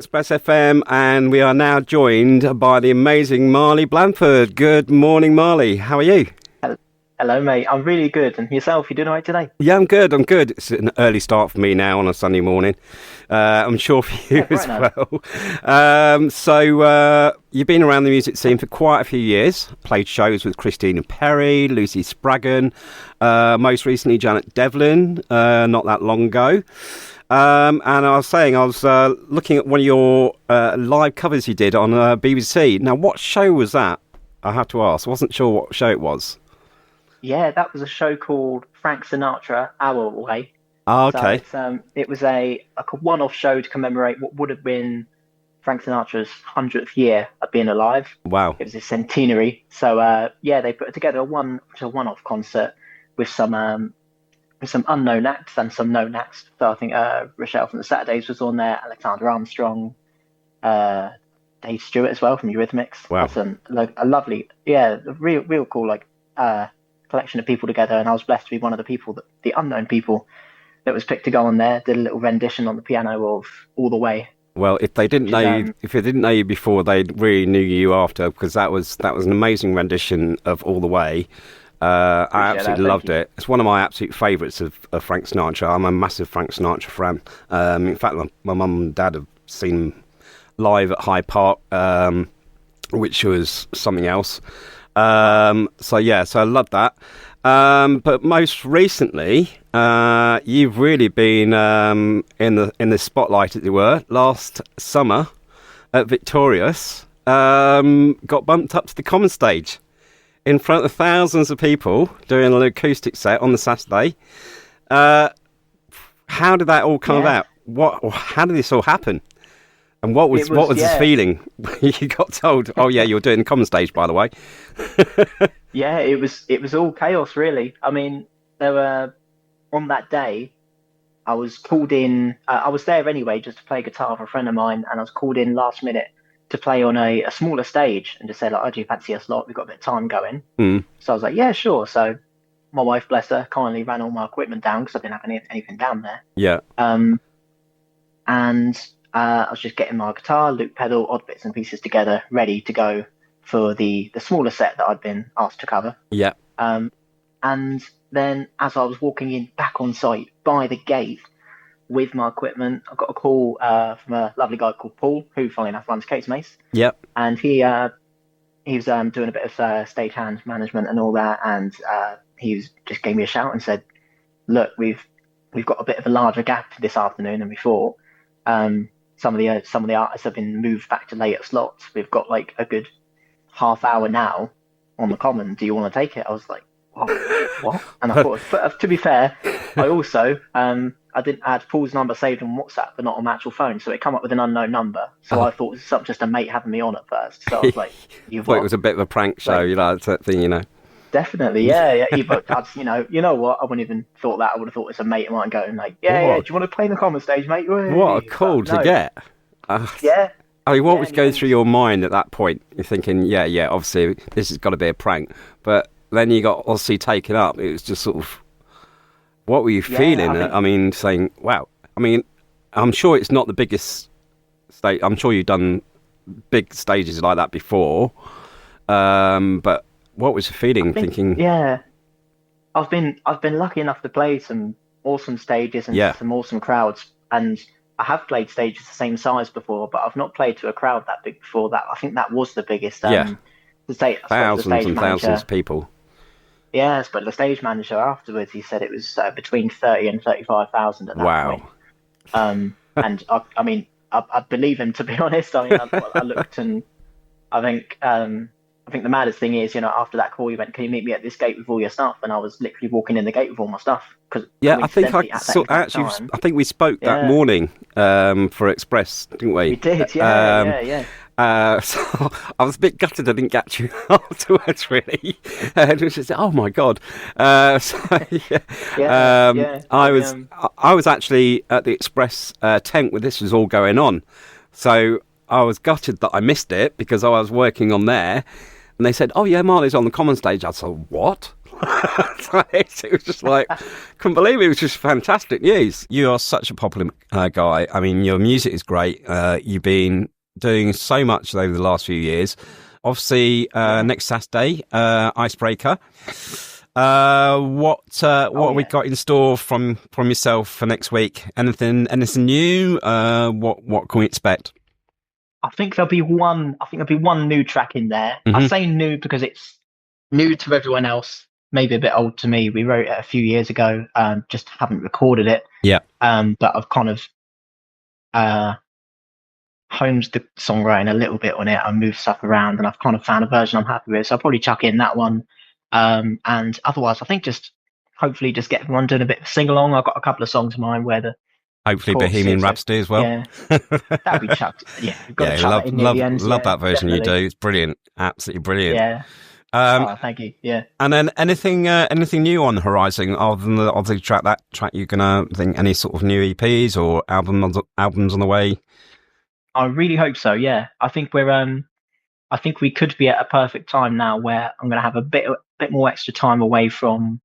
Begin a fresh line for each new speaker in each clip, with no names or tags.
ExpressFM, and we are now joined by the amazing Marley Blandford. Good morning, Marley. How are you?
Hello, mate. I'm really good. And yourself, you doing all right today?
Yeah, I'm good. It's an early start for me now on a Sunday morning. I'm sure for you as well. You've been around the music scene for quite a few years. Played shows with Christina Perri, Lucy Spraggan, most recently Janet Devlin, not that long ago. And I was looking at one of your live covers you did on BBC. Now, what show was that? I have to ask. I wasn't sure what show it was.
Yeah, that was a show called Frank Sinatra Our Way.
Oh, okay.
So it was a one-off show to commemorate what would have been Frank Sinatra's 100th year of being alive.
Wow.
It was a centenary. So they put together a one-off concert with some unknown acts and some known acts. So I think Rochelle from the Saturdays was on there, Alexander Armstrong, Dave Stewart as well from Eurythmics.
Wow.
A lovely, real cool collection of people together, and I was blessed to be one of the unknown people that was picked to go on there. Did a little rendition on the piano of All the Way.
Well, if they didn't know you before, they really knew you after, because that was an amazing rendition of All the Way. I absolutely loved it. It's one of my absolute favourites of Frank Sinatra. I'm a massive Frank Sinatra fan. In fact, my mum and dad have seen him live at Hyde Park, which was something else. So I love that. But most recently, you've really been in the spotlight, as it were. Last summer at Victorious, got bumped up to the common stage in front of thousands of people doing an acoustic set on the Saturday. How did that all come about? How did this all happen? And what was this feeling? You got told, "Oh yeah, you're doing the common stage, by the way."
Yeah, it was all chaos, really. I mean, there were on that day, I was called in. I was there anyway, just to play guitar for a friend of mine, and I was called in last minute to play on a smaller stage and just say, like, "Oh, do you fancy a slot? We've got a bit of time going." So I was like, "Yeah, sure." So my wife, bless her, kindly ran all my equipment down because I didn't have anything down there.
Yeah.
I was just getting my guitar, loop pedal, odd bits and pieces together, ready to go for the smaller set that I'd been asked to cover.
Yeah.
And then as I was walking in back on site by the gate with my equipment, I got a call from a lovely guy called Paul, who, funnily enough, runs Kate's Mace.
Yep.
And he was doing a bit of stagehand management and all that, and just gave me a shout and said, "Look, we've got a bit of a larger gap this afternoon than we thought. Some of the artists have been moved back to later slots. We've got like a good half hour now on the common. Do you want to take it?" I was like, what? And I thought, to be fair, I also I had Paul's number saved on WhatsApp, but not on my actual phone, so it came up with an unknown number. So I thought it was just a mate having me on at first. So I was like, "You
thought it was a bit of a prank show, that thing,
Definitely, yeah. You know what? I wouldn't even thought that. I would have thought it's a mate of mine going like, yeah. Do you want to play in the common stage, mate?
What a call to get!
Yeah.
I mean, what was going through your mind at that point? You're thinking, yeah. Obviously, this has got to be a prank. But then you got obviously taken up. It was just sort of, what were you feeling? I mean, saying, wow. I mean, I'm sure it's not the biggest stage. I'm sure you've done big stages like that before. But what was the feeling? Thinking,
yeah, I've been lucky enough to play some awesome stages and some awesome crowds, and I have played stages the same size before, but I've not played to a crowd that big before. That I think that was the biggest.
Thousands and thousands of people.
Yes, but the stage manager afterwards, he said it was between 30 and 35,000 at that point. And I believe him, to be honest. I mean, I looked, and I think the maddest thing is, after that call, he went, "Can you meet me at this gate with all your stuff?" And I was literally walking in the gate with all my stuff.
I think we spoke that morning for Express, didn't we?
We did, yeah.
So I was a bit gutted I didn't get you afterwards, really. And it was just, oh my God. I was actually at the Express tent where this was all going on. So I was gutted that I missed it because I was working on there. And they said, "Oh yeah, Marley's on the common stage." I said, "What?" It was just like, couldn't believe it. It was just fantastic news. You are such a popular guy. I mean, your music is great. You've been doing so much over the last few years. Obviously, next Saturday, Icebreaker. What have we got in store from yourself for next week? Anything new? What can we expect?
I think there'll be one new track in there.
Mm-hmm.
I say new because it's new to everyone else, maybe a bit old to me. We wrote it a few years ago, just haven't recorded it.
Yeah.
But I've kind of homed the songwriting a little bit on it. I moved stuff around and I've kind of found a version I'm happy with. So I'll probably chuck in that one. And otherwise, I think hopefully just get everyone doing a bit of sing along. I've got a couple of songs in mind where the
hopefully Bohemian Rhapsody as well.
Yeah, that'd be chucked. Yeah, you've got to chuck that in near the end.
Love that version definitely. You do. It's brilliant, absolutely brilliant.
Yeah. Thank you. Yeah.
And then anything new on the horizon other than the track you're gonna think any sort of new EPs or albums on the way?
I really hope so. Yeah, I think I think we could be at a perfect time now where I'm gonna have a bit more extra time away from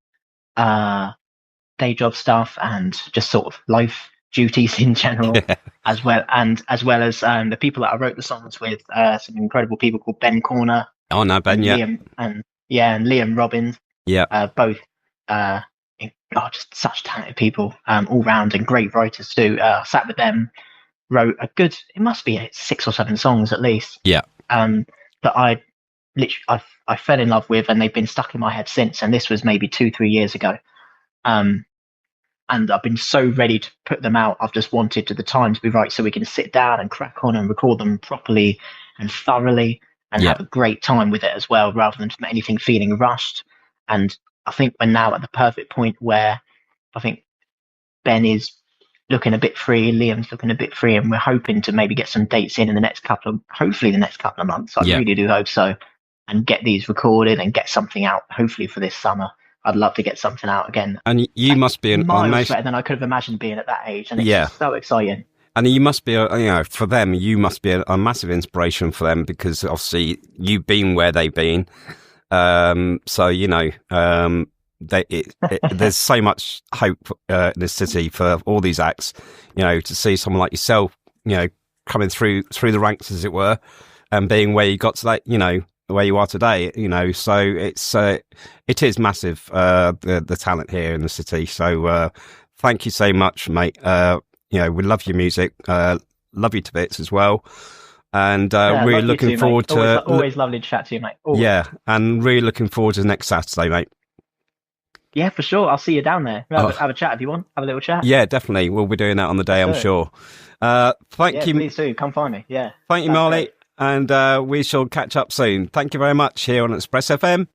day job stuff and just sort of life duties in general, as well as the people that I wrote the songs with, some incredible people called Ben Corner.
Oh no, Ben, yeah.
And Liam Robbins.
Yeah.
Both just such talented people, all round, and great writers too. Sat with them, wrote it must be 6 or 7 songs at least.
Yeah.
That I fell in love with, and they've been stuck in my head since, and this was maybe 2-3 years ago. And I've been so ready to put them out. I've just wanted the time to be right so we can sit down and crack on and record them properly and thoroughly and have a great time with it as well, rather than anything feeling rushed. And I think we're now at the perfect point where I think Ben is looking a bit free, Liam's looking a bit free, and we're hoping to maybe get some dates in the next couple of months. I really do hope so, and get these recorded and get something out hopefully for this summer. I'd love to get something out again.
And you must be
miles better than I could have imagined being at that age, and it's just so exciting.
And you must be, for them, you must be a massive inspiration for them, because obviously you've been where they've been. So there's so much hope in this city for all these acts. To see someone like yourself, coming through the ranks, as it were, and being where you got to that, where you are today, so it is massive, the talent here in the city. So thank you so much, mate. We love your music, love you to bits as well, and really looking forward to
always lovely to chat to you, mate. Always.
Yeah, and really looking forward to next Saturday, mate.
Yeah, for sure. I'll see you down there. Have a chat if you want. Have a little chat.
Yeah, definitely. We'll be doing that on the day, I'm sure. Thank you.
Please do. Come find me. Yeah.
Thank you, Marley. Great. And we shall catch up soon. Thank you very much here on Express FM.